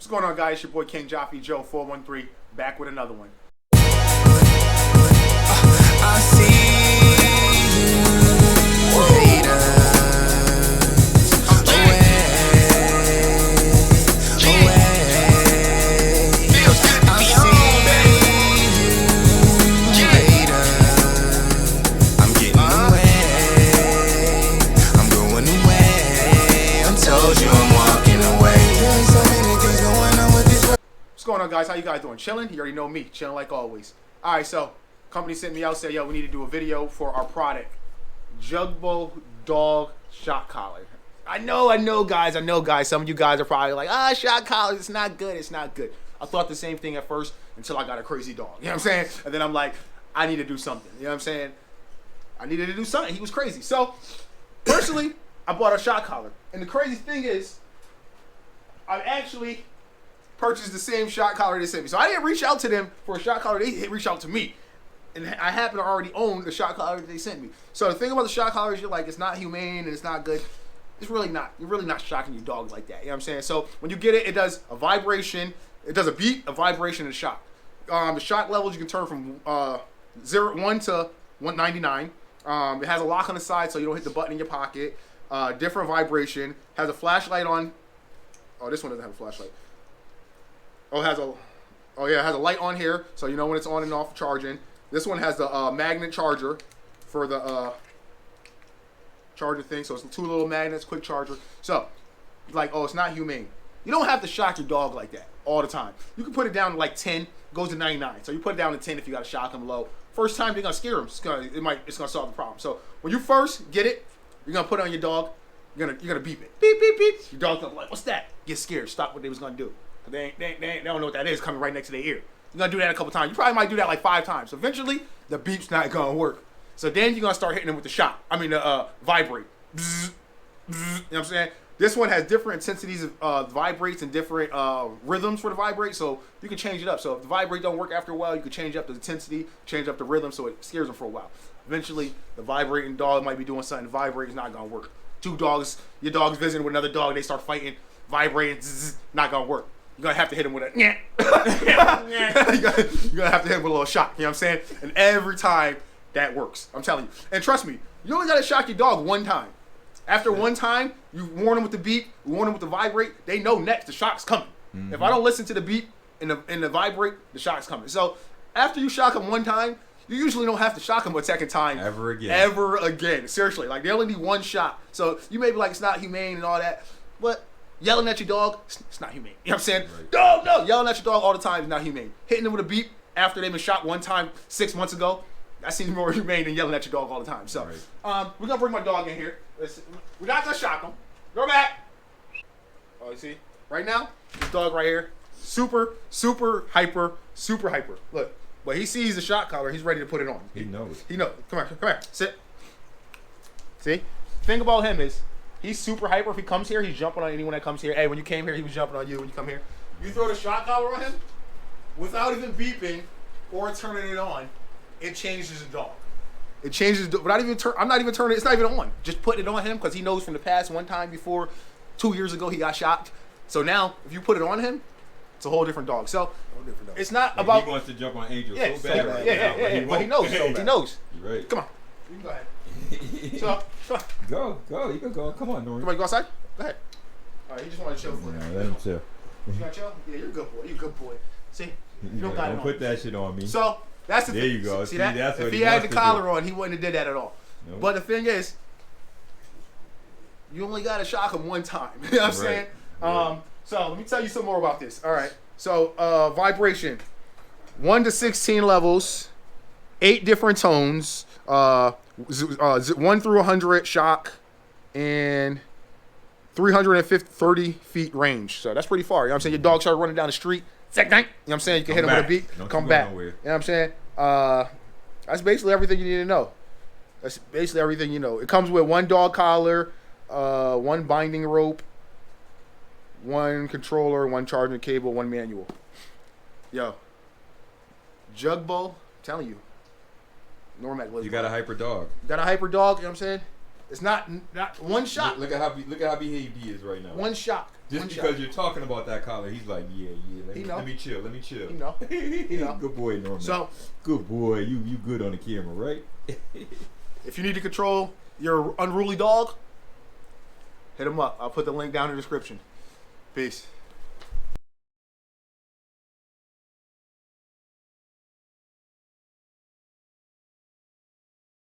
What's going on, guys? It's your boy King Joffy Joe 413 back with another one. I see you later. What's going on, guys? How you guys doing? Chilling? You already know me. Chilling like always. All right, so company sent me out, said, yo, we need to do a video for our product, Jugbow dog shock collar. I know, guys. Some of you guys are probably like, shock collars, it's not good. It's not good. I thought the same thing at first until I got a crazy dog. You know what I'm saying? And then I'm like, I need to do something. You know what I'm saying? I needed to do something. He was crazy. So, personally, I bought a shock collar. And the crazy thing is, I actually purchased the same shock collar they sent me. So I didn't reach out to them for a shock collar. They reached out to me. And I happen to already own the shock collar that they sent me. So the thing about the shock collar is you're like, it's not humane and it's not good. It's really not. You're really not shocking your dog like that. You know what I'm saying? So when you get it, it does a vibration. It does a beat, a vibration, and a shock. The shock levels you can turn from 1 to 199. It has a lock on the side so you don't hit the button in your pocket. Different vibration. Has a flashlight on. Oh, this one doesn't have a flashlight. Oh, it has a light on here, so you know when it's on and off charging. This one has the magnet charger for the charger thing. So it's 2 little magnets, quick charger. So, like, it's not humane. You don't have to shock your dog like that all the time. You can put it down to like 10, goes to 99. So you put it down to 10 if you got to shock them low. First time you're gonna scare them. It's gonna solve the problem. So when you first get it, you're gonna put it on your dog. You're gonna beep it. Beep beep beep. Your dog's gonna be like, what's that? Get scared. Stop what they was gonna do. They don't know what that is coming right next to their ear. You're gonna do that a couple times. You probably might do that like 5 times. So eventually, the beep's not gonna work. So then you're gonna start hitting them with the shock. Vibrate. Bzz, bzz, you know what I'm saying? This one has different intensities of vibrates and different rhythms for the vibrate. So you can change it up. So if the vibrate don't work after a while, you can change up the intensity, change up the rhythm, so it scares them for a while. Eventually, the vibrating dog might be doing something. The vibrate is not gonna work. 2 dogs, your dog's visiting with another dog, they start fighting, vibrating, zzz, not gonna work. You're gonna have to hit him with a yeah. You're gonna have to hit him with a little shock, you know what I'm saying? And every time that works, I'm telling you. And trust me, you only gotta shock your dog one time. After one time, you warn them with the beep, you warn them with the vibrate, they know next the shock's coming. Mm-hmm. If I don't listen to the beep and the vibrate, the shock's coming. So after you shock them one time, you usually don't have to shock them a second time. Ever again. Seriously, like they only need one shot. So you may be like, it's not humane and all that, but yelling at your dog, it's not humane. You know what I'm saying? Right. No. Yelling at your dog all the time is not humane. Hitting them with a beep after they've been shot one time 6 months ago, that seems more humane than yelling at your dog all the time. So we're going to bring my dog in here. We're not going to shock him. Go back. Oh, you see? Right now, this dog right here, super hyper. Look, but he sees the shock collar. He's ready to put it on. He knows. Come here. Sit. See? The thing about him is, he's super hyper. If he comes here, he's jumping on anyone that comes here. Hey, when you came here, he was jumping on you when you come here. You throw the shock collar on him, without even beeping or turning it on, it changes the dog. It changes, but I'm not even turning it. It's not even on. Just putting it on him because he knows from the past one time before, 2 years ago, he got shocked. So now, if you put it on him, it's a whole different dog. So it's not about. He wants to jump on Angel so bad right now. Yeah. But he knows. He knows. You're right. Come on. You can go ahead. So, Go. You can go. Come on, Nori. Come on, go outside. Go ahead. All right, he just wanted to chill for a minute. Let him chill. You got chill? Yeah, you're a good boy. You're a good boy. See, you don't got it on. Don't put that shit on me. So that's the thing. There you go. See that? That's what if he had the collar on, he wouldn't have did that at all. Nope. But the thing is, you only got to shock him one time. You know what I'm saying? So let me tell you some more about this. All right. So vibration, 1 to 16 levels, 8 different tones, 1 through 100 shock, and 330 feet range. So that's pretty far. You know what I'm saying? Your dog started running down the street. You know what I'm saying? You can hit him with a beat. Come back. You know what I'm saying? That's basically everything you need to know. That's basically everything you know. It comes with 1 dog collar, 1 binding rope, 1 controller, 1 charging cable, 1 manual. Yo, Jugbow, I'm telling you. Normac. You got a hyper dog. You got a hyper dog. You know what I'm saying? It's not one shot. Look at how behaved he is right now. One shot. Just One because shot. you're talking about that collar, he's like, yeah. He know. Let me chill. You know. You know. Good boy, Norman. So, good boy. You good on the camera, right? if you need to control your unruly dog, hit him up. I'll put the link down in the description. Peace.